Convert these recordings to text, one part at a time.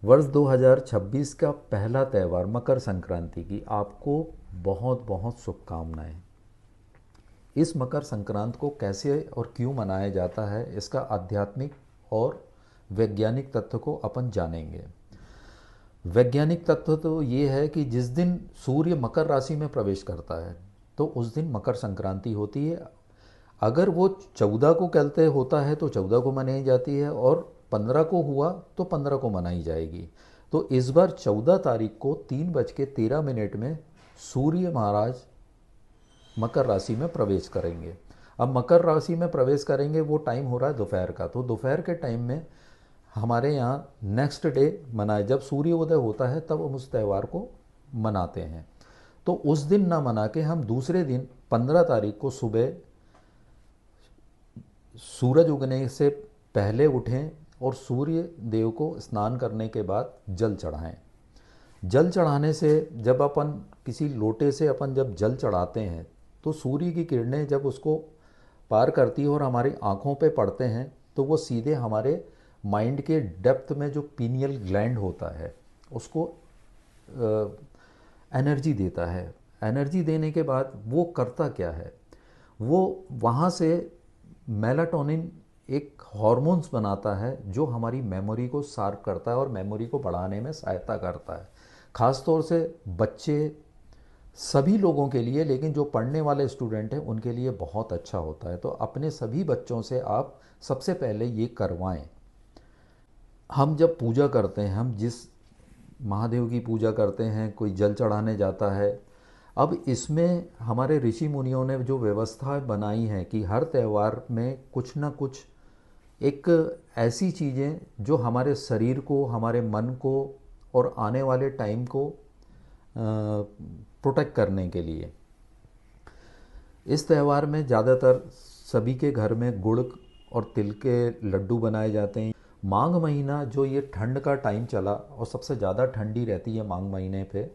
वर्ष 2026 का पहला त्यौहार मकर संक्रांति की आपको बहुत बहुत शुभकामनाएं। इस मकर संक्रांत को कैसे और क्यों मनाया जाता है, इसका आध्यात्मिक और वैज्ञानिक तथ्य को अपन जानेंगे। वैज्ञानिक तत्व तो ये है कि जिस दिन सूर्य मकर राशि में प्रवेश करता है तो उस दिन मकर संक्रांति होती है। अगर वो 14 को कहते होता है तो 14 को मनाई जाती है, और 15 को हुआ तो 15 को मनाई जाएगी। तो इस बार 14 तारीख को 3:13 में सूर्य महाराज मकर राशि में प्रवेश करेंगे। अब मकर राशि में प्रवेश करेंगे, वो टाइम हो रहा है दोपहर का। तो दोपहर के टाइम में हमारे यहाँ नेक्स्ट डे मनाए, जब सूर्योदय होता है तब हम उस त्यौहार को मनाते हैं। तो उस दिन ना मना के हम दूसरे दिन 15 तारीख को सुबह सूरज उगने से पहले उठें और सूर्य देव को स्नान करने के बाद जल चढ़ाएं। जल चढ़ाने से जब अपन किसी लोटे से अपन जब जल चढ़ाते हैं तो सूर्य की किरणें जब उसको पार करती है और हमारी आँखों पे पड़ते हैं तो वो सीधे हमारे माइंड के डेप्थ में जो पीनियल ग्लैंड होता है उसको एनर्जी देता है। एनर्जी देने के बाद वो करता क्या है, वो वहाँ से मेलाटोनिन एक हार्मोन्स बनाता है जो हमारी मेमोरी को शार्प करता है और मेमोरी को बढ़ाने में सहायता करता है। ख़ास तौर से बच्चे, सभी लोगों के लिए, लेकिन जो पढ़ने वाले स्टूडेंट हैं उनके लिए बहुत अच्छा होता है। तो अपने सभी बच्चों से आप सबसे पहले ये करवाएं। हम जब पूजा करते हैं, हम जिस महादेव की पूजा करते हैं, कोई जल चढ़ाने जाता है, अब इसमें हमारे ऋषि मुनियों ने जो व्यवस्था बनाई है कि हर त्यौहार में कुछ ना कुछ एक ऐसी चीज़ें जो हमारे शरीर को, हमारे मन को और आने वाले टाइम को प्रोटेक्ट करने के लिए, इस त्यौहार में ज़्यादातर सभी के घर में गुड़ और तिल के लड्डू बनाए जाते हैं। माघ महीना जो ये ठंड का टाइम चला और सबसे ज़्यादा ठंडी रहती है माघ महीने पे।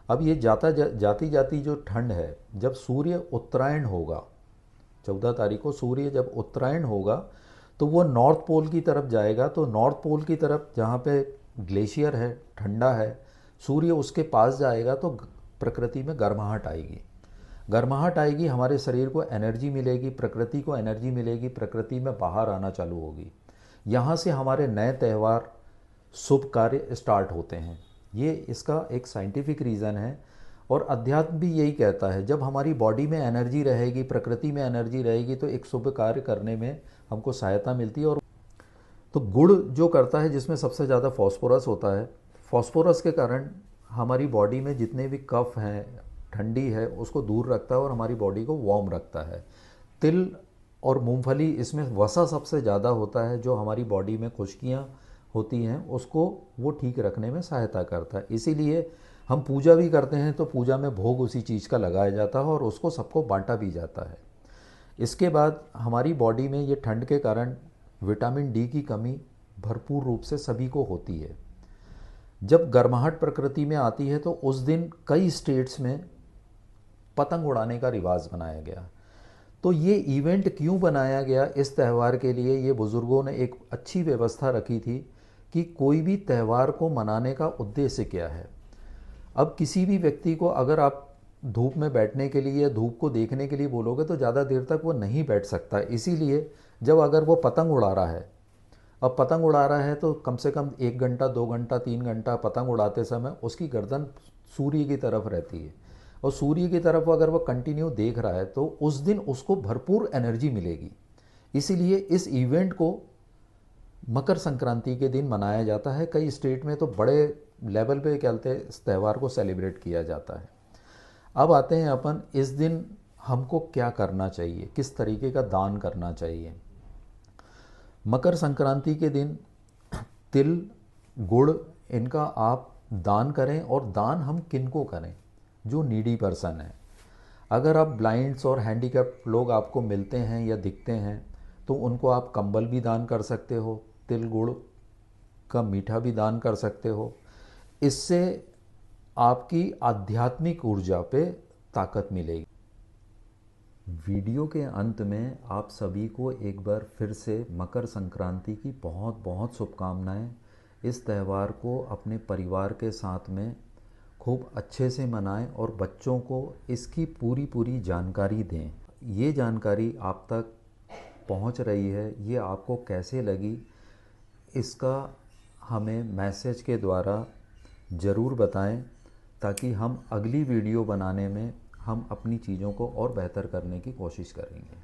अब ये जाती जाती जो ठंड है, जब सूर्य उत्तरायण होगा, 14 तारीख को सूर्य जब उत्तरायण होगा तो वो नॉर्थ पोल की तरफ जाएगा। तो नॉर्थ पोल की तरफ जहाँ पे ग्लेशियर है, ठंडा है, सूर्य उसके पास जाएगा तो प्रकृति में गर्माहट आएगी। गर्माहट आएगी, हमारे शरीर को एनर्जी मिलेगी, प्रकृति को एनर्जी मिलेगी, प्रकृति में बाहर आना चालू होगी। यहाँ से हमारे नए त्यौहार, शुभ कार्य स्टार्ट होते हैं। ये इसका एक साइंटिफिक रीज़न है। और अध्यात्म भी यही कहता है, जब हमारी बॉडी में एनर्जी रहेगी, प्रकृति में एनर्जी रहेगी तो एक शुभ कार्य करने में हमको सहायता मिलती है। और तो गुड़ जो करता है, जिसमें सबसे ज़्यादा फॉस्फोरस होता है, फॉस्फोरस के कारण हमारी बॉडी में जितने भी कफ हैं, ठंडी है, उसको दूर रखता है और हमारी बॉडी को वार्म रखता है। तिल और मूंगफली, इसमें वसा सबसे ज़्यादा होता है, जो हमारी बॉडी में खुश्कियाँ होती हैं उसको वो ठीक रखने में सहायता करता है। इसीलिए हम पूजा भी करते हैं तो पूजा में भोग उसी चीज़ का लगाया जाता है और उसको सबको बांटा भी जाता है। इसके बाद हमारी बॉडी में ये ठंड के कारण विटामिन डी की कमी भरपूर रूप से सभी को होती है। जब गर्माहट प्रकृति में आती है तो उस दिन कई स्टेट्स में पतंग उड़ाने का रिवाज बनाया गया। तो ये इवेंट क्यों बनाया गया इस त्यौहार के लिए, ये बुज़ुर्गों ने एक अच्छी व्यवस्था रखी थी कि कोई भी त्यौहार को मनाने का उद्देश्य क्या है। अब किसी भी व्यक्ति को अगर आप धूप में बैठने के लिए या धूप को देखने के लिए बोलोगे तो ज़्यादा देर तक वो नहीं बैठ सकता। इसीलिए जब अगर वो पतंग उड़ा रहा है, अब पतंग उड़ा रहा है तो कम से कम 1 घंटा, 2 घंटा, 3 घंटा पतंग उड़ाते समय उसकी गर्दन सूर्य की तरफ रहती है। और सूर्य की तरफ अगर वो कंटिन्यू देख रहा है तो उस दिन उसको भरपूर एनर्जी मिलेगी। इसीलिए इस इवेंट को मकर संक्रांति के दिन मनाया जाता है। कई स्टेट में तो बड़े लेवल पे कहते हैं इस त्यौहार को सेलिब्रेट किया जाता है। अब आते हैं अपन, इस दिन हमको क्या करना चाहिए, किस तरीके का दान करना चाहिए। मकर संक्रांति के दिन तिल, गुड़, इनका आप दान करें। और दान हम किन को करें, जो नीडी पर्सन है। अगर आप ब्लाइंड्स और हैंडीकैप लोग आपको मिलते हैं या दिखते हैं तो उनको आप कंबल भी दान कर सकते हो, तिल गुड़ का मीठा भी दान कर सकते हो। इससे आपकी आध्यात्मिक ऊर्जा पे ताकत मिलेगी। वीडियो के अंत में आप सभी को एक बार फिर से मकर संक्रांति की बहुत बहुत शुभकामनाएं। इस त्यौहार को अपने परिवार के साथ में खूब अच्छे से मनाएं और बच्चों को इसकी पूरी पूरी जानकारी दें। ये जानकारी आप तक पहुंच रही है, ये आपको कैसे लगी, इसका हमें मैसेज के द्वारा ज़रूर बताएं, ताकि हम अगली वीडियो बनाने में हम अपनी चीज़ों को और बेहतर करने की कोशिश करेंगे।